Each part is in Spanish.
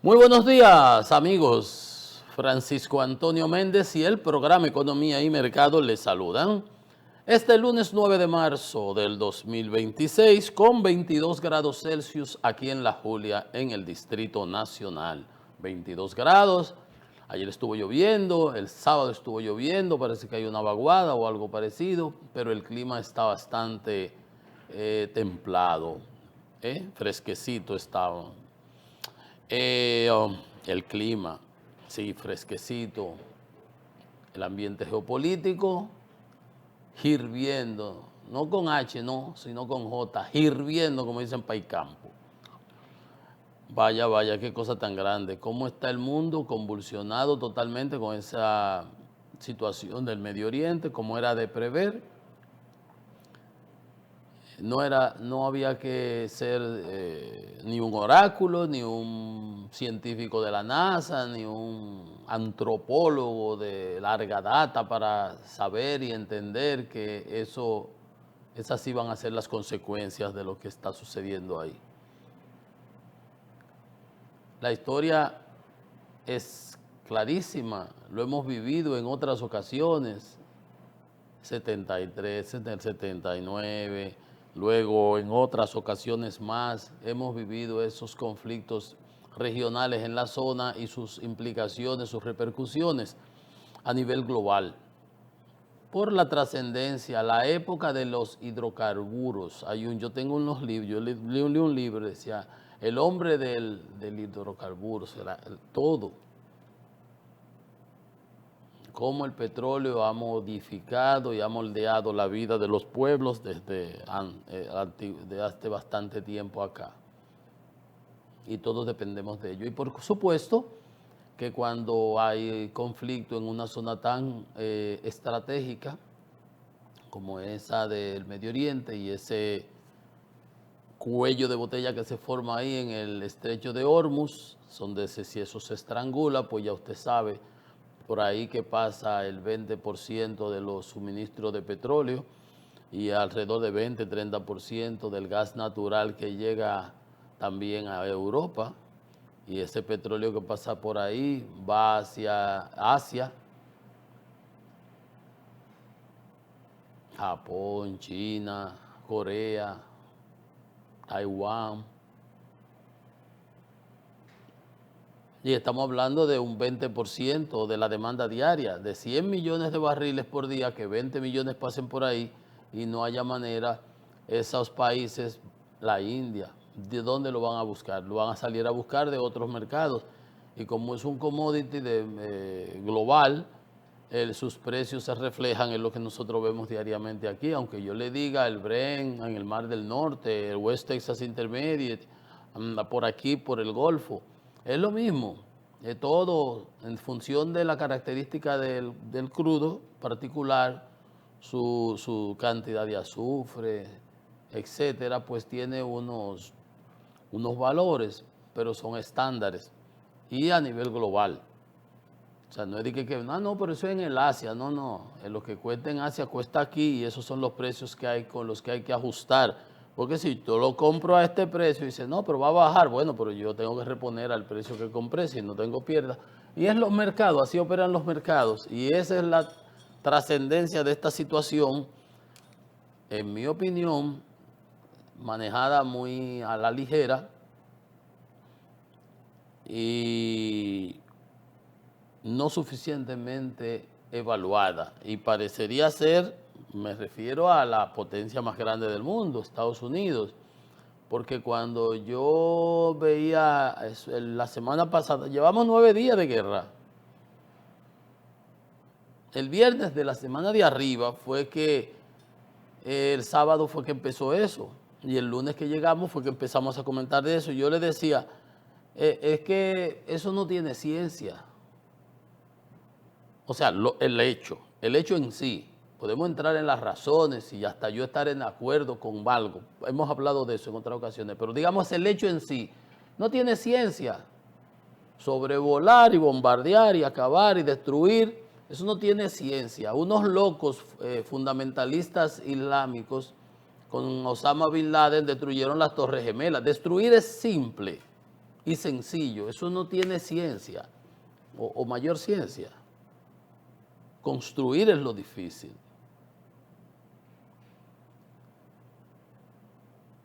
Muy buenos días, amigos. Francisco Antonio Méndez y el programa Economía y Mercado les saludan. Este lunes 9 de marzo del 2026 con 22 grados Celsius aquí en La Julia, en el Distrito Nacional. 22 grados. Ayer estuvo lloviendo, el sábado estuvo lloviendo, parece que hay una vaguada o algo parecido, pero el clima está bastante templado, fresquecito estaba. El clima, sí, fresquecito. El ambiente geopolítico, hirviendo. No con H, no, sino con J. Hirviendo, como dicen Paicampo. Vaya, vaya, qué cosa tan grande. Cómo está el mundo convulsionado totalmente con esa situación del Medio Oriente, como era de prever. No había que ser ni un oráculo, ni un científico de la NASA, ni un antropólogo de larga data para saber y entender que esas iban a ser las consecuencias de lo que está sucediendo ahí. La historia es clarísima, lo hemos vivido en otras ocasiones, 73, 79, luego en otras ocasiones más hemos vivido esos conflictos regionales en la zona y sus implicaciones, sus repercusiones a nivel global. Por la trascendencia, la época de los hidrocarburos, yo tengo unos libros, yo leí un libro, decía, el hombre del hidrocarburo, será todo. Cómo el petróleo ha modificado y ha moldeado la vida de los pueblos desde hace bastante tiempo acá. Y todos dependemos de ello. Y por supuesto que cuando hay conflicto en una zona tan estratégica como esa del Medio Oriente y ese cuello de botella que se forma ahí en el estrecho de Hormuz, donde si eso se estrangula, pues ya usted sabe, por ahí que pasa el 20% de los suministros de petróleo y alrededor de 20-30% del gas natural que llega también a Europa. Y ese petróleo que pasa por ahí va hacia Asia, Japón, China, Corea, Taiwán. Y estamos hablando de un 20% de la demanda diaria, de 100 millones de barriles por día, que 20 millones pasen por ahí y no haya manera, esos países, la India, ¿de dónde lo van a buscar? Lo van a salir a buscar de otros mercados. Y como es un commodity global, sus precios se reflejan en lo que nosotros vemos diariamente aquí. Aunque yo le diga el Brent en el Mar del Norte, el West Texas Intermediate, por aquí, por el Golfo, es lo mismo, todo en función de la característica del crudo particular, su cantidad de azufre, etcétera, pues tiene unos valores, pero son estándares y a nivel global. O sea, no es de que no, pero eso es en el Asia, no, en lo que cuesta en Asia cuesta aquí y esos son los precios que hay con los que hay que ajustar. Porque si yo lo compro a este precio y dice, no, pero va a bajar, bueno, pero yo tengo que reponer al precio que compré si no tengo pierda. Y es los mercados, así operan los mercados. Y esa es la trascendencia de esta situación, en mi opinión, manejada muy a la ligera y no suficientemente evaluada. Y parecería ser, me refiero a la potencia más grande del mundo, Estados Unidos, porque cuando yo veía la semana pasada, llevamos 9 días de guerra. El viernes de la semana de arriba fue que el sábado fue que empezó eso. Y el lunes que llegamos fue que empezamos a comentar de eso. Yo le decía, es que eso no tiene ciencia. O sea, el hecho en sí. Podemos entrar en las razones y hasta yo estar en acuerdo con algo. Hemos hablado de eso en otras ocasiones, pero digamos el hecho en sí no tiene ciencia. Sobrevolar y bombardear y acabar y destruir, eso no tiene ciencia. Unos locos fundamentalistas islámicos con Osama Bin Laden destruyeron las Torres Gemelas. Destruir es simple. y sencillo. Eso no tiene ciencia o mayor ciencia. Construir es lo difícil.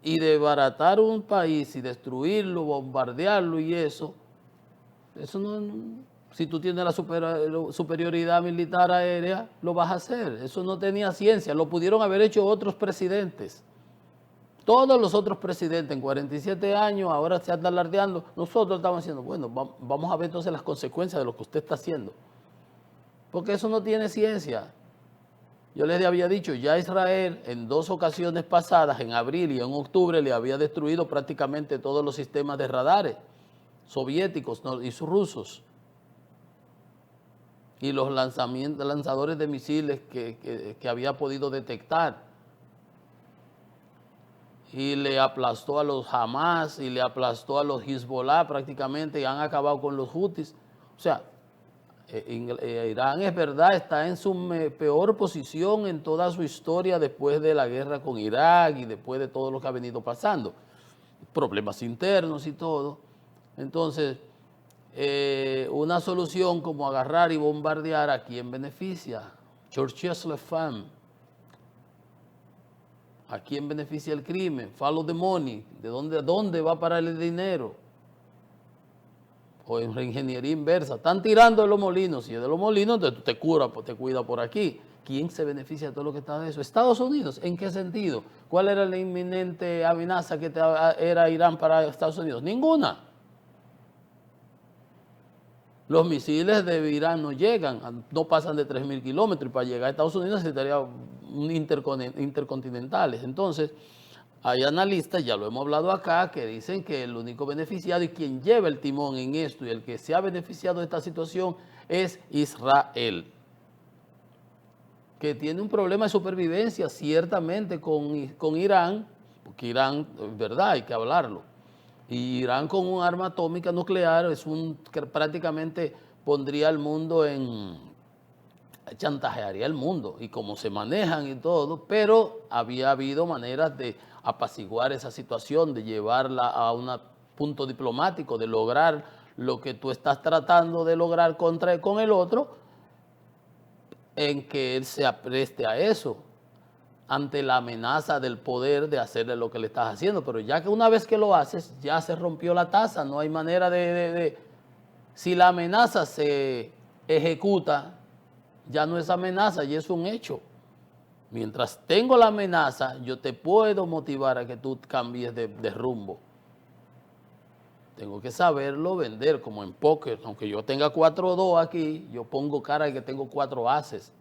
Y desbaratar un país y destruirlo, bombardearlo y eso no, si tú tienes la superioridad militar aérea, lo vas a hacer. Eso no tenía ciencia, lo pudieron haber hecho otros presidentes. Todos los otros presidentes en 47 años, ahora se andan alardeando. Nosotros estamos diciendo, bueno, vamos a ver entonces las consecuencias de lo que usted está haciendo. Porque eso no tiene ciencia. Yo les había dicho, ya Israel en 2 ocasiones pasadas, en abril y en octubre, le había destruido prácticamente todos los sistemas de radares soviéticos y sus rusos. Y los lanzadores de misiles que había podido detectar. Y le aplastó a los Hamas y le aplastó a los Hezbollah prácticamente y han acabado con los Houthis. O sea, Irán es verdad, está en su peor posición en toda su historia después de la guerra con Irak y después de todo lo que ha venido pasando. Problemas internos y todo. Entonces, una solución como agarrar y bombardear, ¿a quién beneficia? Churches Le Femme. ¿A quién beneficia el crimen? Follow the money. ¿De dónde va a parar el dinero? O en reingeniería inversa. Están tirando de los molinos. Si es de los molinos, entonces tú te curas, pues te cuida por aquí. ¿Quién se beneficia de todo lo que está de eso? Estados Unidos. ¿En qué sentido? ¿Cuál era la inminente amenaza que era Irán para Estados Unidos? Ninguna. Los misiles de Irán no llegan, no pasan de 3.000 kilómetros y para llegar a Estados Unidos necesitaría intercontinentales. Entonces, hay analistas, ya lo hemos hablado acá, que dicen que el único beneficiado y quien lleva el timón en esto y el que se ha beneficiado de esta situación es Israel, que tiene un problema de supervivencia ciertamente con Irán, porque Irán, es verdad, hay que hablarlo. Y Irán con un arma atómica nuclear que prácticamente pondría al mundo chantajearía al mundo y cómo se manejan y todo, pero había habido maneras de apaciguar esa situación, de llevarla a un punto diplomático, de lograr lo que tú estás tratando de lograr con el otro, en que él se apreste a eso, ante la amenaza del poder de hacerle lo que le estás haciendo. Pero ya que una vez que lo haces, ya se rompió la taza, no hay manera si la amenaza se ejecuta, ya no es amenaza, ya es un hecho. Mientras tengo la amenaza, yo te puedo motivar a que tú cambies de rumbo. Tengo que saberlo vender, como en póker. Aunque yo tenga 4-2 aquí, yo pongo cara de que tengo 4 ases.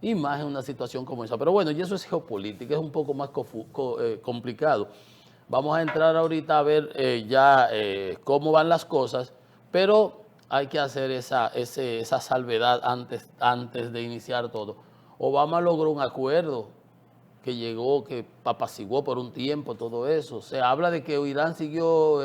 Y más en una situación como esa. Pero bueno, y eso es geopolítica, es un poco más complicado. Vamos a entrar ahorita a ver cómo van las cosas, pero hay que hacer esa salvedad antes de iniciar todo. Obama logró un acuerdo que apaciguó por un tiempo todo eso. Se habla de que Irán siguió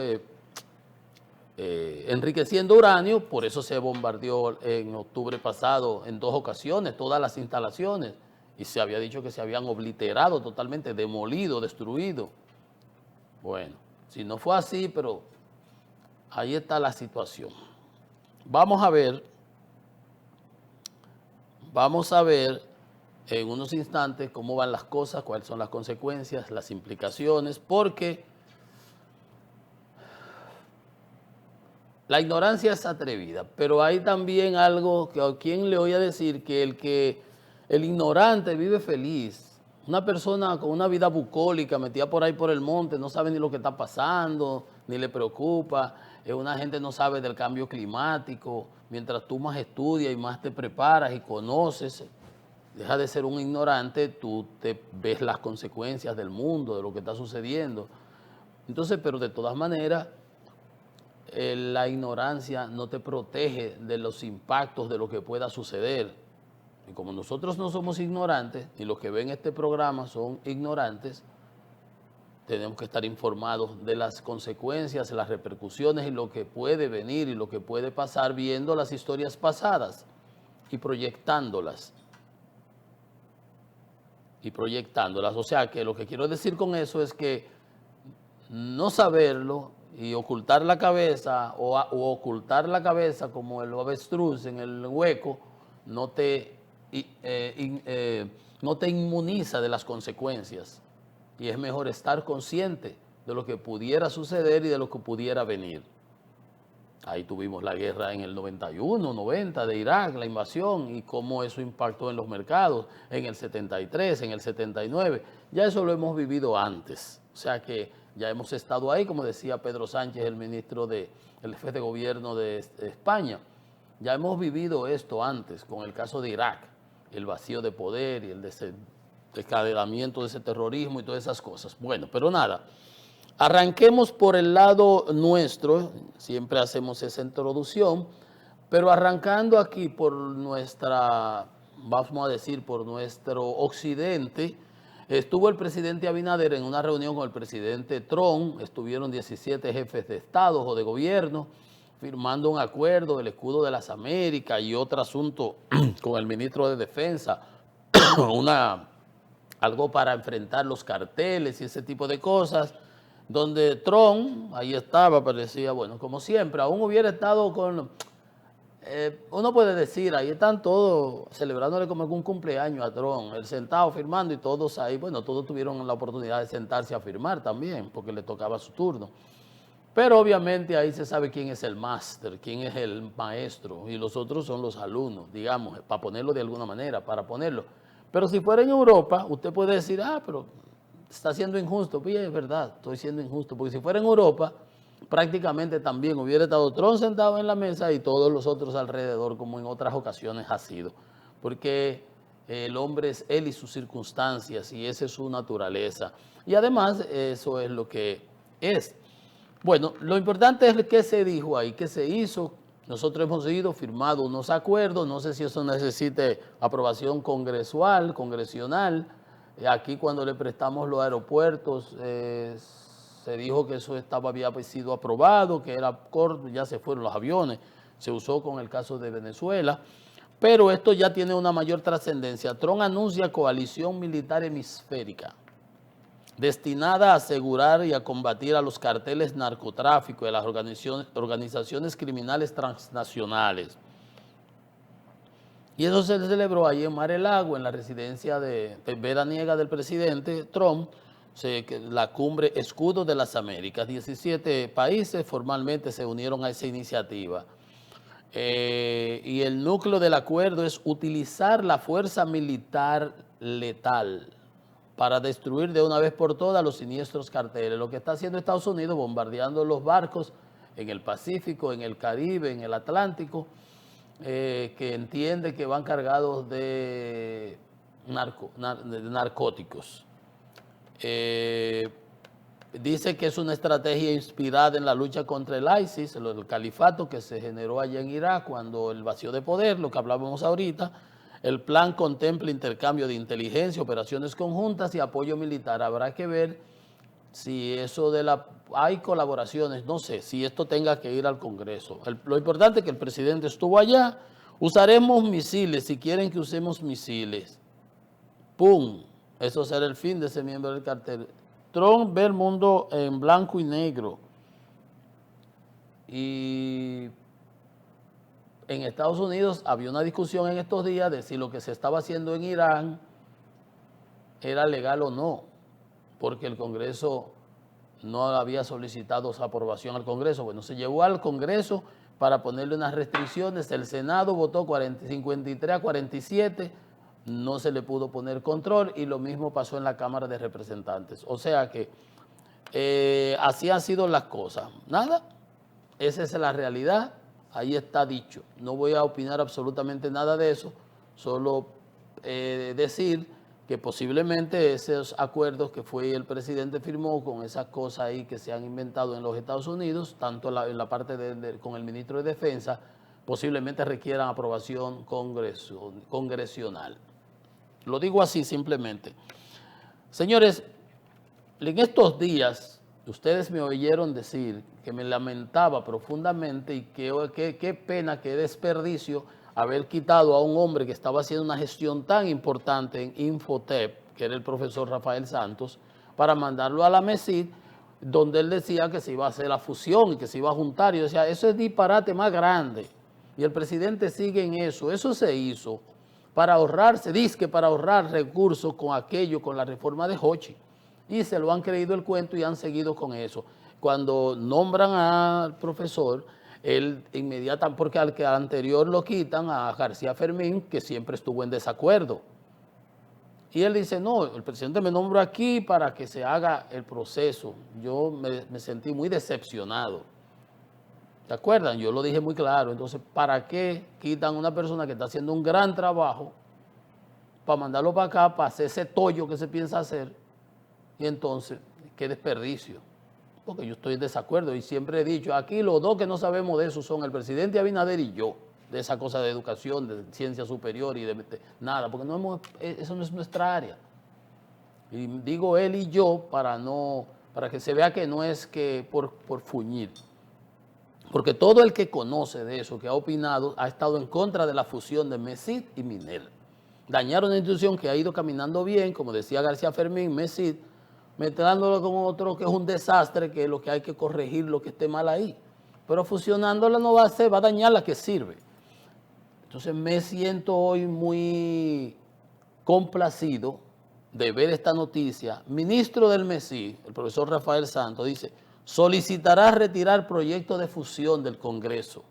enriqueciendo uranio, por eso se bombardeó en octubre pasado en 2 ocasiones todas las instalaciones y se había dicho que se habían obliterado totalmente, demolido, destruido. Bueno, si no fue así, pero ahí está la situación. Vamos a ver en unos instantes cómo van las cosas, cuáles son las consecuencias, las implicaciones, porque la ignorancia es atrevida, pero hay también algo que a quien le voy a decir que el ignorante vive feliz. Una persona con una vida bucólica, metida por ahí por el monte, no sabe ni lo que está pasando, ni le preocupa. Una gente no sabe del cambio climático. Mientras tú más estudias y más te preparas y conoces, deja de ser un ignorante, tú te ves las consecuencias del mundo, de lo que está sucediendo. Entonces, pero de todas maneras, la ignorancia no te protege de los impactos de lo que pueda suceder. Y como nosotros no somos ignorantes, y los que ven este programa son ignorantes, tenemos que estar informados de las consecuencias, las repercusiones y lo que puede venir y lo que puede pasar viendo las historias pasadas y proyectándolas. O sea, que lo que quiero decir con eso es que no saberlo y ocultar la cabeza o ocultar la cabeza como el avestruz en el hueco no te, no te inmuniza de las consecuencias. Y es mejor estar consciente de lo que pudiera suceder y de lo que pudiera venir. Ahí tuvimos la guerra en el 91, 90 de Irak, la invasión y cómo eso impactó en los mercados, en el 73, en el 79. Ya eso lo hemos vivido antes. O sea que ya hemos estado ahí, como decía Pedro Sánchez, el jefe de gobierno de España. Ya hemos vivido esto antes con el caso de Irak, el vacío de poder y el desencadenamiento de ese terrorismo y todas esas cosas. Bueno, pero nada. Arranquemos por el lado nuestro, siempre hacemos esa introducción, pero arrancando aquí por nuestra, vamos a decir, por nuestro occidente, estuvo el presidente Abinader en una reunión con el presidente Trump, estuvieron 17 jefes de Estado o de gobierno, firmando un acuerdo del escudo de las Américas y otro asunto con el ministro de Defensa, algo para enfrentar los carteles y ese tipo de cosas, donde Trump, ahí estaba, parecía, bueno, como siempre, aún hubiera estado con, uno puede decir, ahí están todos celebrándole como un cumpleaños a Trump, él sentado firmando y todos ahí, bueno, todos tuvieron la oportunidad de sentarse a firmar también, porque le tocaba su turno. Pero obviamente ahí se sabe quién es el máster, quién es el maestro, y los otros son los alumnos, digamos, para ponerlo de alguna manera, para ponerlo. Pero si fuera en Europa, usted puede decir, pero está siendo injusto. Pues es verdad, estoy siendo injusto, porque si fuera en Europa, prácticamente también hubiera estado Trump sentado en la mesa y todos los otros alrededor, como en otras ocasiones ha sido. Porque el hombre es él y sus circunstancias, y esa es su naturaleza. Y además, eso es lo que es. Bueno, lo importante es qué se dijo ahí, qué se hizo. Nosotros hemos firmado unos acuerdos, no sé si eso necesite aprobación congresional. Aquí cuando le prestamos los aeropuertos, se dijo que eso había sido aprobado, que era corto, ya se fueron los aviones, se usó con el caso de Venezuela, pero esto ya tiene una mayor trascendencia. Trump anuncia coalición militar hemisférica, destinada a asegurar y a combatir a los carteles narcotráficos y a las organizaciones criminales transnacionales. Y eso se celebró allí en Mar-a-Lago, en la residencia veraniega del presidente Trump, la cumbre Escudo de las Américas. 17 países formalmente se unieron a esa iniciativa. Y el núcleo del acuerdo es utilizar la fuerza militar letal para destruir de una vez por todas los siniestros carteles. Lo que está haciendo Estados Unidos, bombardeando los barcos en el Pacífico, en el Caribe, en el Atlántico, que entiende que van cargados de narcóticos. Dice que es una estrategia inspirada en la lucha contra el ISIS, el califato que se generó allá en Irak cuando el vacío de poder, lo que hablábamos ahorita. El plan contempla intercambio de inteligencia, operaciones conjuntas y apoyo militar. Habrá que ver si eso hay colaboraciones, no sé, si esto tenga que ir al Congreso. Lo importante es que el presidente estuvo allá. Usaremos misiles, si quieren que usemos misiles. ¡Pum! Eso será el fin de ese miembro del cartel. Trump ve el mundo en blanco y negro. Y en Estados Unidos había una discusión en estos días de si lo que se estaba haciendo en Irán era legal o no, porque el Congreso no había solicitado su aprobación al Congreso. Bueno, se llevó al Congreso para ponerle unas restricciones. El Senado votó 53 a 47, no se le pudo poner control y lo mismo pasó en la Cámara de Representantes. O sea que así han sido las cosas. Nada, esa es la realidad, ahí está dicho. No voy a opinar absolutamente nada de eso, solo decir que posiblemente esos acuerdos que fue el presidente firmó con esas cosas ahí que se han inventado en los Estados Unidos, tanto en la parte con el ministro de Defensa, posiblemente requieran aprobación congresional. Lo digo así simplemente. Señores, en estos días ustedes me oyeron decir que me lamentaba profundamente y qué pena, qué desperdicio haber quitado a un hombre que estaba haciendo una gestión tan importante en Infotep, que era el profesor Rafael Santos, para mandarlo a la MESID donde él decía que se iba a hacer la fusión y que se iba a juntar. Y yo decía, eso es disparate más grande. Y el presidente sigue en eso. Eso se hizo para ahorrarse, dice para ahorrar recursos con aquello, con la reforma de Hochi. Y se lo han creído el cuento y han seguido con eso. Cuando nombran al profesor, él inmediatamente, porque al que anterior lo quitan, a García Fermín, que siempre estuvo en desacuerdo. Y él dice, no, el presidente me nombró aquí para que se haga el proceso. Yo me sentí muy decepcionado. ¿Se acuerdan? Yo lo dije muy claro. Entonces, ¿para qué quitan a una persona que está haciendo un gran trabajo para mandarlo para acá, para hacer ese tollo que se piensa hacer? Y entonces, qué desperdicio. Porque yo estoy en desacuerdo y siempre he dicho, aquí los dos que no sabemos de eso son el presidente Abinader y yo, de esa cosa de educación, de ciencia superior y de nada, porque eso no es nuestra área. Y digo él y yo para que se vea que no es que por fuñir. Porque todo el que conoce de eso, que ha opinado, ha estado en contra de la fusión de MESID y MINER. Dañaron una institución que ha ido caminando bien, como decía García Fermín, MESID, mezclándolo con otro que es un desastre, que es lo que hay que corregir, lo que esté mal ahí. Pero fusionándola no va a hacer, va a dañar la que sirve. Entonces me siento hoy muy complacido de ver esta noticia. Ministro del MESID, el profesor Rafael Santos, dice, solicitará retirar proyecto de fusión del Congreso,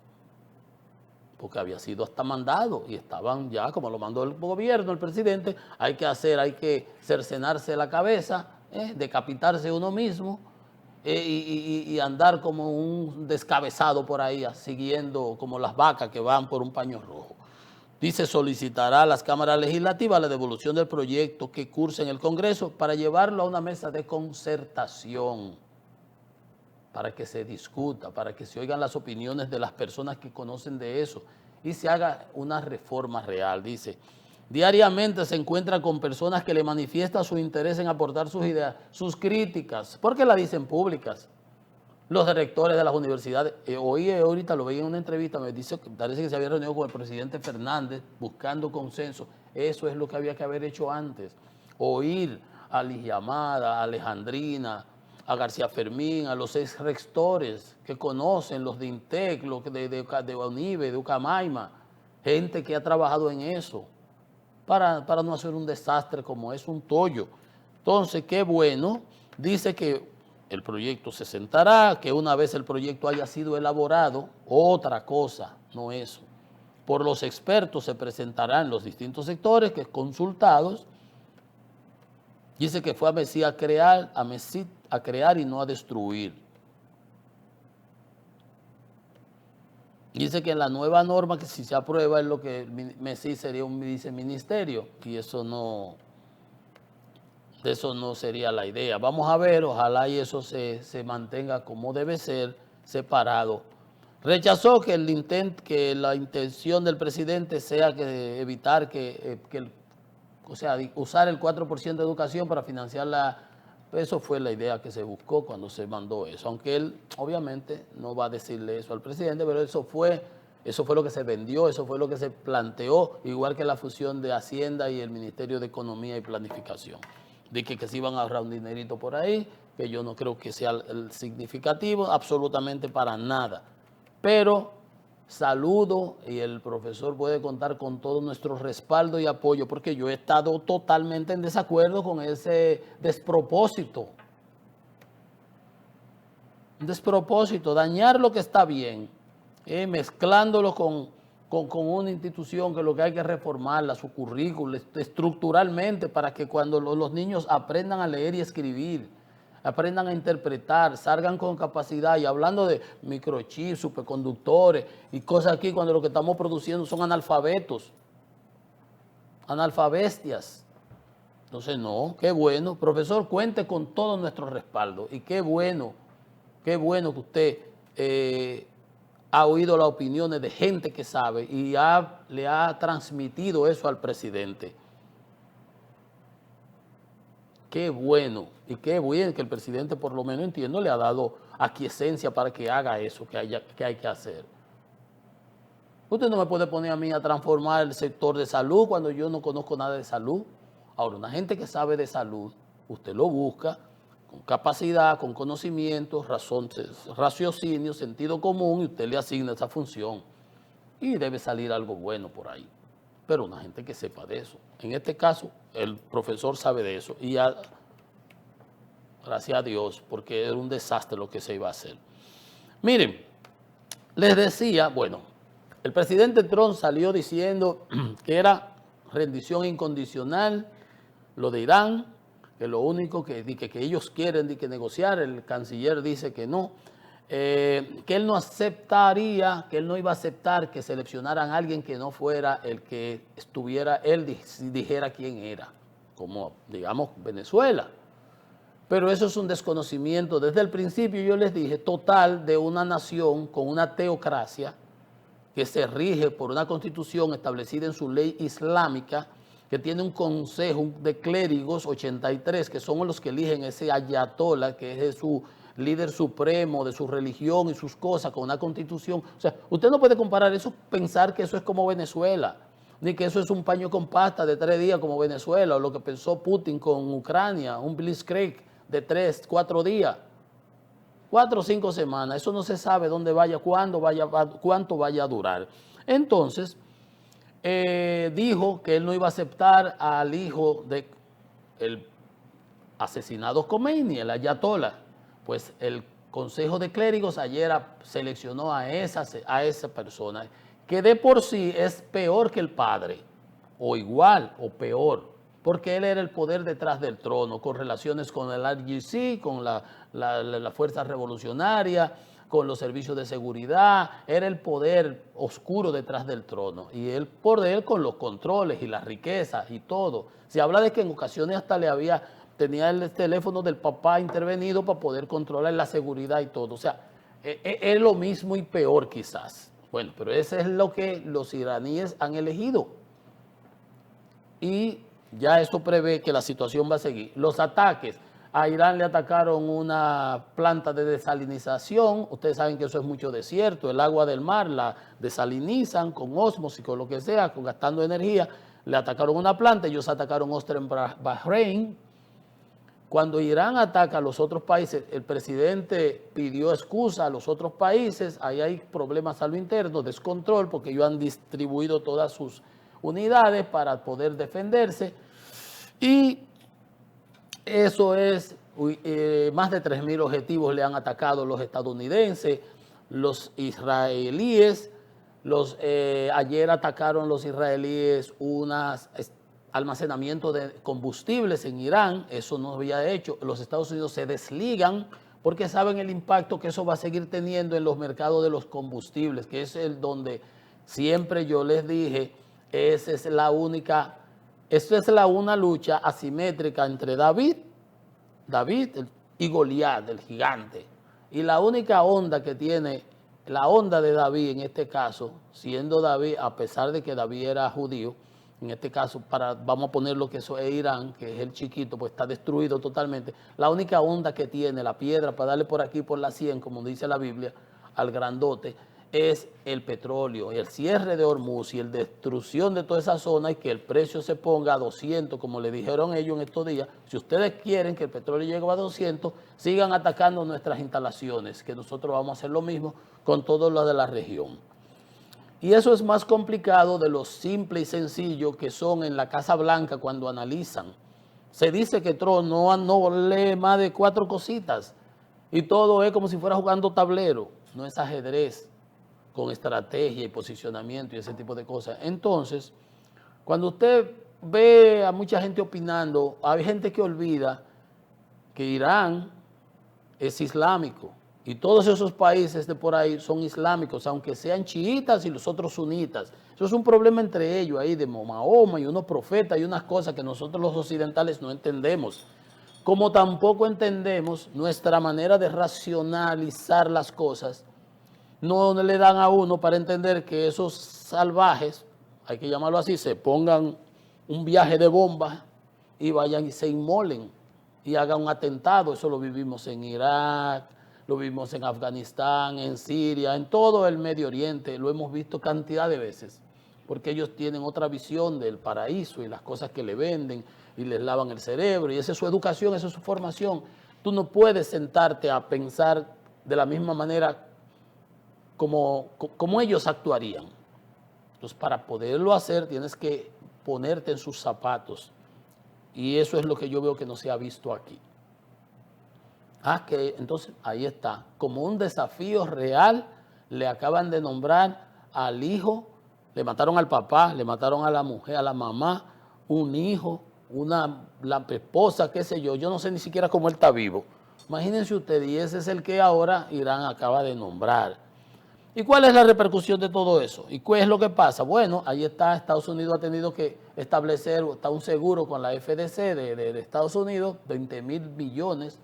porque había sido hasta mandado y estaban ya, como lo mandó el gobierno, el presidente, hay que cercenarse la cabeza, decapitarse uno mismo y andar como un descabezado por ahí, siguiendo como las vacas que van por un paño rojo. Dice, solicitará a las cámaras legislativas la devolución del proyecto que cursa en el Congreso para llevarlo a una mesa de concertación, para que se discuta, para que se oigan las opiniones de las personas que conocen de eso y se haga una reforma real. Dice, diariamente se encuentra con personas que le manifiestan su interés en aportar sus ideas, sus críticas, porque las dicen públicas. Los directores de las universidades, ahorita lo veía en una entrevista, me dice que parece que se había reunido con el presidente Fernández buscando consenso. Eso es lo que había que haber hecho antes. Oír a Ligia Amada, a Alejandrina, a García Fermín, a los ex rectores que conocen, los de INTEC, los de UNIBE, de Ucamaima, gente que ha trabajado en eso, para no hacer un desastre como es un tollo. Entonces, qué bueno, dice que el proyecto se sentará, que una vez el proyecto haya sido elaborado, otra cosa, no eso. Por los expertos se presentarán los distintos sectores que consultados. Dice que fue a MESID a crear y no a destruir. Dice que en la nueva norma, que si se aprueba, es lo que MESID sería un viceministerio, y eso no sería la idea. Vamos a ver, ojalá y eso se mantenga como debe ser, separado. Rechazó que la intención del presidente sea evitar usar el 4% de educación para financiar eso fue la idea que se buscó cuando se mandó eso, aunque él obviamente no va a decirle eso al presidente, pero eso fue lo que se vendió, eso fue lo que se planteó, igual que la fusión de Hacienda y el Ministerio de Economía y Planificación. De que se iban a ahorrar un dinerito por ahí, que yo no creo que sea el significativo, absolutamente para nada. Pero saludo y el profesor puede contar con todo nuestro respaldo y apoyo, porque yo he estado totalmente en desacuerdo con ese despropósito. Un despropósito, dañar lo que está bien, mezclándolo con una institución que lo que hay que reformarla, su currículo, estructuralmente, para que cuando los niños aprendan a leer y escribir, aprendan a interpretar, salgan con capacidad, y hablando de microchips, superconductores y cosas aquí, cuando lo que estamos produciendo son analfabetos, analfabestias. Entonces, no, qué bueno. Profesor, cuente con todo nuestro respaldo, y qué bueno que usted ha oído las opiniones de gente que sabe y le ha transmitido eso al presidente. Qué bueno, y qué bien que el presidente, por lo menos entiendo, le ha dado aquiescencia para que haga eso que hay que hacer. Usted no me puede poner a mí a transformar el sector de salud cuando yo no conozco nada de salud. Ahora, una gente que sabe de salud, usted lo busca con capacidad, con conocimientos, raciocinio, sentido común, y usted le asigna esa función. Y debe salir algo bueno por ahí. Pero una gente que sepa de eso. En este caso, el profesor sabe de eso. Y ya, gracias a Dios, porque era un desastre lo que se iba a hacer. Miren, les decía, bueno, el presidente Trump salió diciendo que era rendición incondicional, lo de Irán, que lo único que ellos quieren que negociar, el canciller dice que no, que él no aceptaría, que él no iba a aceptar que seleccionaran a alguien que no fuera el que estuviera, él dijera quién era, como digamos Venezuela. Pero eso es un desconocimiento. Desde el principio yo les dije, total de una nación con una teocracia que se rige por una constitución establecida en su ley islámica, que tiene un consejo de clérigos, 83, que son los que eligen ese ayatollah, que es su líder supremo de su religión y sus cosas, con una constitución. O sea, usted no puede comparar eso, pensar que eso es como Venezuela, ni que eso es un paño con pasta de 3 días como Venezuela, o lo que pensó Putin con Ucrania, un blitzkrieg de 3, 4 días, 4 o 5 semanas. Eso no se sabe dónde vaya, cuándo vaya, cuánto vaya a durar. Entonces, dijo que él no iba a aceptar al hijo del asesinado Khomeini, el ayatollah. Pues el Consejo de Clérigos ayer seleccionó a esa persona, que de por sí es peor que el padre, o igual, o peor, porque él era el poder detrás del trono, con relaciones con el RGC, con la Fuerza Revolucionaria, con los servicios de seguridad, era el poder oscuro detrás del trono, y el poder con los controles y las riquezas y todo. Se habla de que en ocasiones hasta tenía el teléfono del papá intervenido para poder controlar la seguridad y todo. O sea, es lo mismo y peor quizás. Bueno, pero eso es lo que los iraníes han elegido. Y ya eso prevé que la situación va a seguir. Los ataques. A Irán le atacaron una planta de desalinización. Ustedes saben que eso es mucho desierto. El agua del mar la desalinizan con ósmosis, con lo que sea, gastando energía. Le atacaron una planta. Ellos atacaron otra en Bahrein. Cuando Irán ataca a los otros países, el presidente pidió excusa a los otros países. Ahí hay problemas a lo interno, descontrol, porque ellos han distribuido todas sus unidades para poder defenderse. Y eso es, más de 3.000 objetivos le han atacado los estadounidenses, los israelíes. Ayer atacaron los israelíes unas almacenamiento de combustibles en Irán. Eso no había hecho. Los Estados Unidos se desligan porque saben el impacto que eso va a seguir teniendo en los mercados de los combustibles, que es el donde siempre yo les dije, esa es la única, esto es una lucha asimétrica entre David y Goliat, el gigante. Y la única onda que tiene, la onda de David en este caso, siendo David, a pesar de que David era judío, en este caso, vamos a poner lo que eso es Irán, que es el chiquito, pues está destruido totalmente. La única onda que tiene la piedra para darle por aquí, por la 100, como dice la Biblia, al grandote, es el petróleo. Y el cierre de Hormuz y la destrucción de toda esa zona y que el precio se ponga a 200, como le dijeron ellos en estos días. Si ustedes quieren que el petróleo llegue a 200, sigan atacando nuestras instalaciones, que nosotros vamos a hacer lo mismo con todo lo de la región. Y eso es más complicado de lo simple y sencillo que son en la Casa Blanca cuando analizan. Se dice que Trump no lee más de 4 cositas y todo es como si fuera jugando tablero. No es ajedrez con estrategia y posicionamiento y ese tipo de cosas. Entonces, cuando usted ve a mucha gente opinando, hay gente que olvida que Irán es islámico. Y todos esos países de por ahí son islámicos, aunque sean chiitas y los otros sunitas. Eso es un problema entre ellos ahí de Mahoma y unos profetas y unas cosas que nosotros los occidentales no entendemos. Como tampoco entendemos nuestra manera de racionalizar las cosas. No le dan a uno para entender que esos salvajes, hay que llamarlo así, se pongan un viaje de bombas y vayan y se inmolen y hagan un atentado. Eso lo vivimos en Irak, lo vimos en Afganistán, en Siria, en todo el Medio Oriente, lo hemos visto cantidad de veces, porque ellos tienen otra visión del paraíso y las cosas que le venden y les lavan el cerebro, y esa es su educación, esa es su formación. tú no puedes sentarte a pensar de la misma manera como ellos actuarían. Entonces, para poderlo hacer, tienes que ponerte en sus zapatos. Y eso es lo que yo veo que no se ha visto aquí. Que entonces ahí está. Como un desafío real, le acaban de nombrar al hijo, le mataron al papá, le mataron a la mujer, a la mamá, un hijo, la esposa, qué sé yo no sé ni siquiera cómo él está vivo. Imagínense ustedes, y ese es el que ahora Irán acaba de nombrar. ¿Y cuál es la repercusión de todo eso? ¿Y qué es lo que pasa? Bueno, ahí está, Estados Unidos ha tenido que establecer, está un seguro con la FDC de Estados Unidos, 20,000 millones,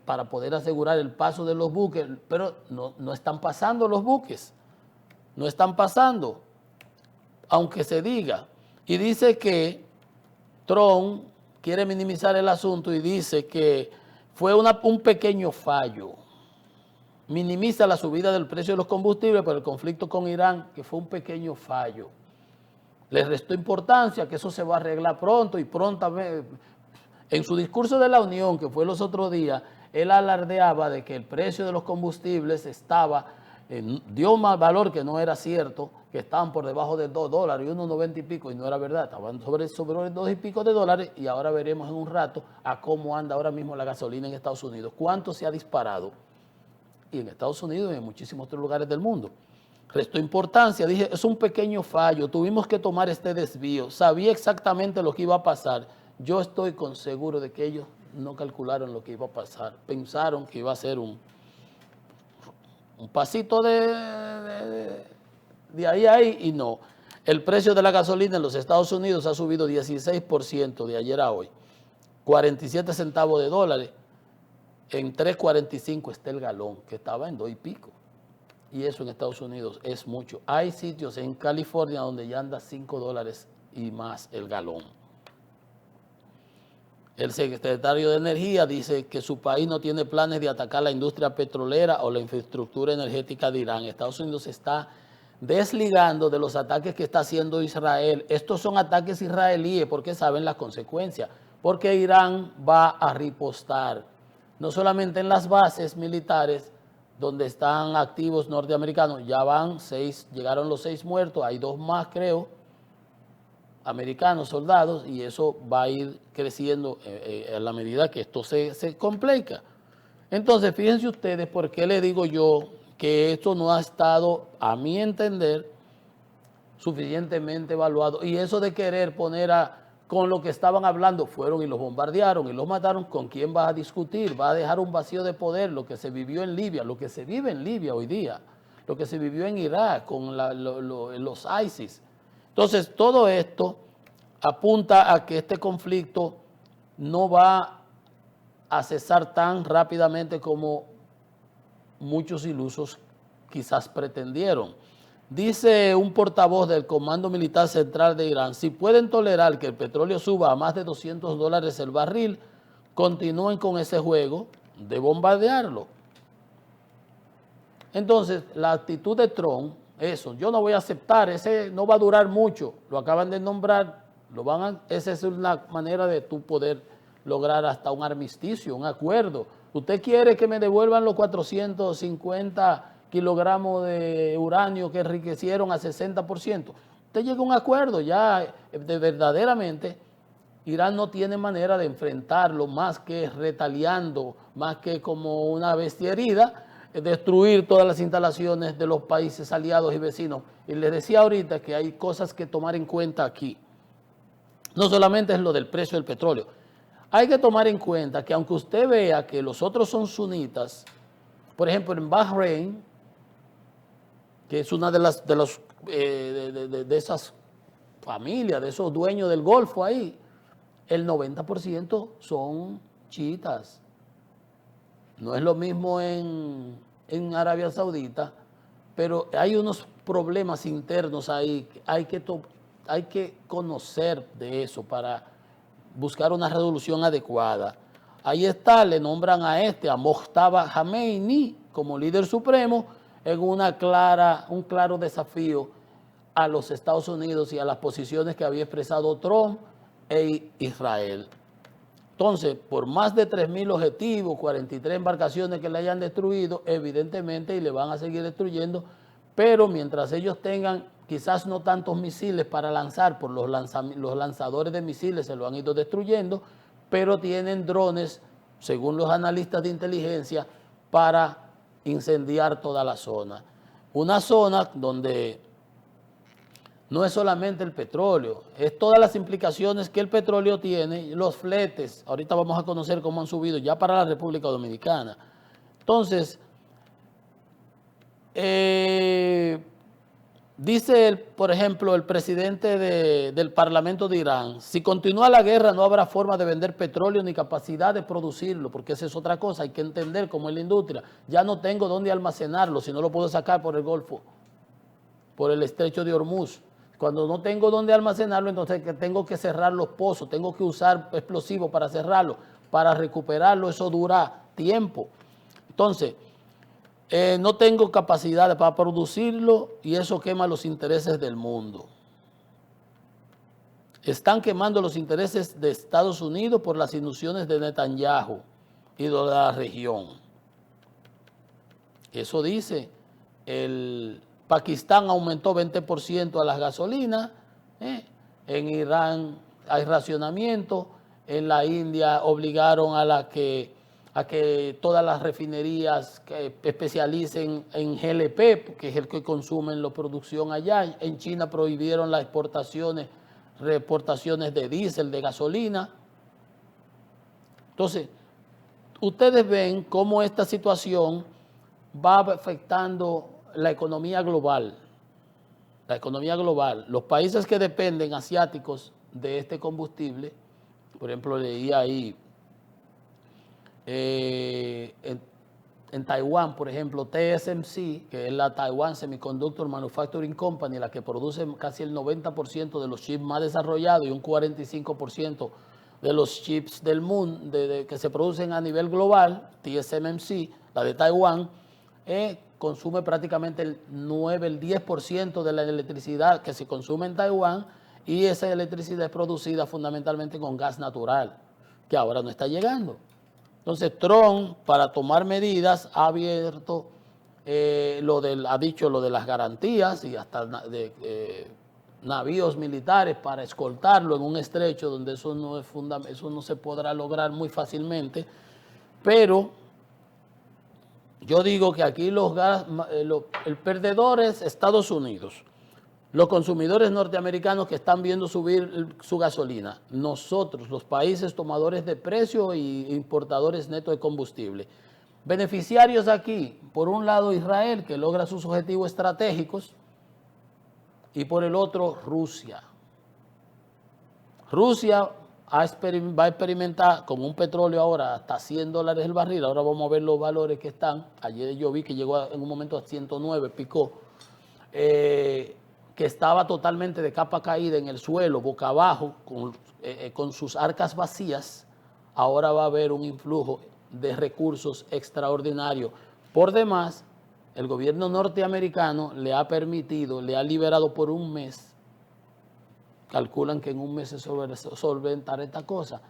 para poder asegurar el paso de los buques, pero no están pasando los buques, no están pasando, aunque se diga. Y dice que Trump quiere minimizar el asunto y dice que fue un pequeño fallo. Minimiza la subida del precio de los combustibles por el conflicto con Irán, que fue un pequeño fallo. Le restó importancia, que eso se va a arreglar pronto y prontamente. En su discurso de la Unión, que fue los otros días, él alardeaba de que el precio de los combustibles dio más valor que no era cierto, que estaban por debajo de $2 y $1.90 y pico, y no era verdad, estaban sobre $2 y pico, y ahora veremos en un rato a cómo anda ahora mismo la gasolina en Estados Unidos, cuánto se ha disparado, y en Estados Unidos y en muchísimos otros lugares del mundo. Restó importancia, dije, es un pequeño fallo, tuvimos que tomar este desvío, sabía exactamente lo que iba a pasar. Yo estoy seguro de que ellos no calcularon lo que iba a pasar, pensaron que iba a ser un pasito de ahí a ahí, y no. El precio de la gasolina en los Estados Unidos ha subido 16% de ayer a hoy, 47 centavos de dólares, en 3.45 está el galón, que estaba en 2 y pico. Y eso en Estados Unidos es mucho. Hay sitios en California donde ya anda $5 y más el galón. El secretario de Energía dice que su país no tiene planes de atacar la industria petrolera o la infraestructura energética de Irán. Estados Unidos se está desligando de los ataques que está haciendo Israel. Estos son ataques israelíes porque saben las consecuencias, porque Irán va a ripostar, no solamente en las bases militares donde están activos norteamericanos, ya van 6, llegaron los 6 muertos, hay 2 más creo, americanos, soldados, y eso va a ir creciendo a la medida que esto se complica. Entonces, fíjense ustedes por qué le digo yo que esto no ha estado, a mi entender, suficientemente evaluado. Y eso de querer poner con lo que estaban hablando, fueron y los bombardearon y los mataron, ¿con quién vas a discutir? Va a dejar un vacío de poder, lo que se vivió en Libia, lo que se vive en Libia hoy día, lo que se vivió en Irak con los ISIS. Entonces, todo esto apunta a que este conflicto no va a cesar tan rápidamente como muchos ilusos quizás pretendieron. Dice un portavoz del Comando Militar Central de Irán, si pueden tolerar que el petróleo suba a más de $200 el barril, continúen con ese juego de bombardearlo. Entonces, la actitud de Trump, eso, yo no voy a aceptar, ese no va a durar mucho, lo acaban de nombrar, esa es una manera de tú poder lograr hasta un armisticio, un acuerdo. ¿Usted quiere que me devuelvan los 450 kilogramos de uranio que enriquecieron a 60%? Usted llega a un acuerdo, ya verdaderamente Irán no tiene manera de enfrentarlo más que retaliando, más que como una bestia herida, destruir todas las instalaciones de los países aliados y vecinos. Y les decía ahorita que hay cosas que tomar en cuenta aquí. No solamente es lo del precio del petróleo. Hay que tomar en cuenta que aunque usted vea que los otros son sunitas, por ejemplo en Bahrein, que es una de esas familias, de esos dueños del Golfo ahí, el 90% son chiitas. No es lo mismo en Arabia Saudita, pero hay unos problemas internos ahí, hay que conocer de eso para buscar una resolución adecuada. Ahí está, le nombran a Mojtaba Khomeini como líder supremo en un claro desafío a los Estados Unidos y a las posiciones que había expresado Trump e Israel. Entonces, por más de 3.000 objetivos, 43 embarcaciones que le hayan destruido, evidentemente, y le van a seguir destruyendo, pero mientras ellos tengan quizás no tantos misiles para lanzar, por los lanzadores de misiles se lo han ido destruyendo, pero tienen drones, según los analistas de inteligencia, para incendiar toda la zona. Una zona donde no es solamente el petróleo, es todas las implicaciones que el petróleo tiene, los fletes, ahorita vamos a conocer cómo han subido ya para la República Dominicana. Entonces, dice, por ejemplo, el presidente del Parlamento de Irán, si continúa la guerra no habrá forma de vender petróleo ni capacidad de producirlo, porque esa es otra cosa, hay que entender cómo es la industria. Ya no tengo dónde almacenarlo, si no lo puedo sacar por el Golfo, por el estrecho de Hormuz. Cuando no tengo dónde almacenarlo, entonces tengo que cerrar los pozos, tengo que usar explosivos para cerrarlo, para recuperarlo, eso dura tiempo. Entonces, no tengo capacidad para producirlo y eso quema los intereses del mundo. Están quemando los intereses de Estados Unidos por las ilusiones de Netanyahu y de la región. Eso dice el Pakistán aumentó 20% a las gasolinas, en Irán hay racionamiento, en la India obligaron a que todas las refinerías que especialicen en GLP, que es el que consumen la producción allá. En China prohibieron las reexportaciones de diésel, de gasolina. Entonces, ustedes ven cómo esta situación va afectando la economía global. La economía global. Los países que dependen, asiáticos, de este combustible, por ejemplo, leí ahí, en Taiwán, por ejemplo, TSMC, que es la Taiwan Semiconductor Manufacturing Company, la que produce casi el 90% de los chips más desarrollados y un 45% de los chips del mundo que se producen a nivel global, TSMC, la de Taiwán, consume prácticamente el 10% de la electricidad que se consume en Taiwán, y esa electricidad es producida fundamentalmente con gas natural, que ahora no está llegando. Entonces Trump, para tomar medidas, ha abierto ha dicho lo de las garantías y hasta navíos militares para escoltarlo en un estrecho donde eso no se podrá lograr muy fácilmente, pero yo digo que aquí el perdedor es Estados Unidos, los consumidores norteamericanos que están viendo subir su gasolina, nosotros, los países tomadores de precio e importadores netos de combustible. Beneficiarios aquí, por un lado Israel, que logra sus objetivos estratégicos, y por el otro Rusia. Rusia va a experimentar con un petróleo ahora hasta $100 el barril. Ahora vamos a ver los valores que están. Ayer yo vi que llegó en un momento a 109, picó, que estaba totalmente de capa caída en el suelo, boca abajo, con sus arcas vacías. Ahora va a haber un influjo de recursos extraordinarios. Por demás, el gobierno norteamericano le ha liberado por un mes. Calculan que en un mes se solventará esta cosa.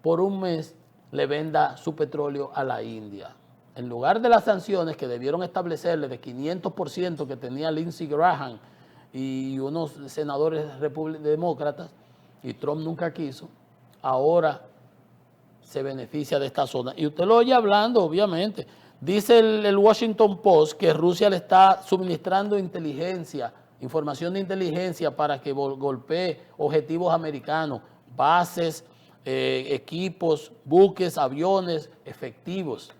Por un mes le venda su petróleo a la India. En lugar de las sanciones que debieron establecerle de 500% que tenía Lindsey Graham y unos senadores demócratas, y Trump nunca quiso, ahora se beneficia de esta zona. Y usted lo oye hablando, obviamente. Dice el Washington Post que Rusia le está suministrando información de inteligencia para que golpee objetivos americanos, bases, equipos, buques, aviones, efectivos.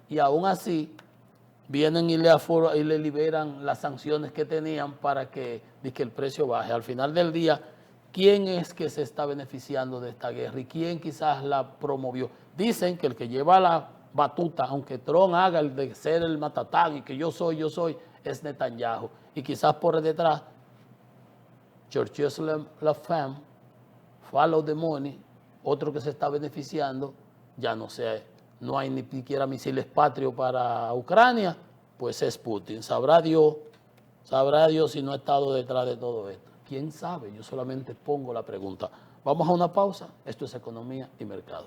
Y aún así vienen y le liberan las sanciones que tenían para que el precio baje. Al final del día, ¿quién es que se está beneficiando de esta guerra y quién quizás la promovió? Dicen que el que lleva la batuta, aunque Trump haga el de ser el matatán y que yo soy, es Netanyahu. Y quizás por detrás, Georges Lafemme, Follow the Money, otro que se está beneficiando, ya no sé, no hay ni siquiera misiles patrios para Ucrania, pues es Putin. Sabrá Dios si no ha estado detrás de todo esto. ¿Quién sabe? Yo solamente pongo la pregunta. Vamos a una pausa. Esto es Economía y Mercado.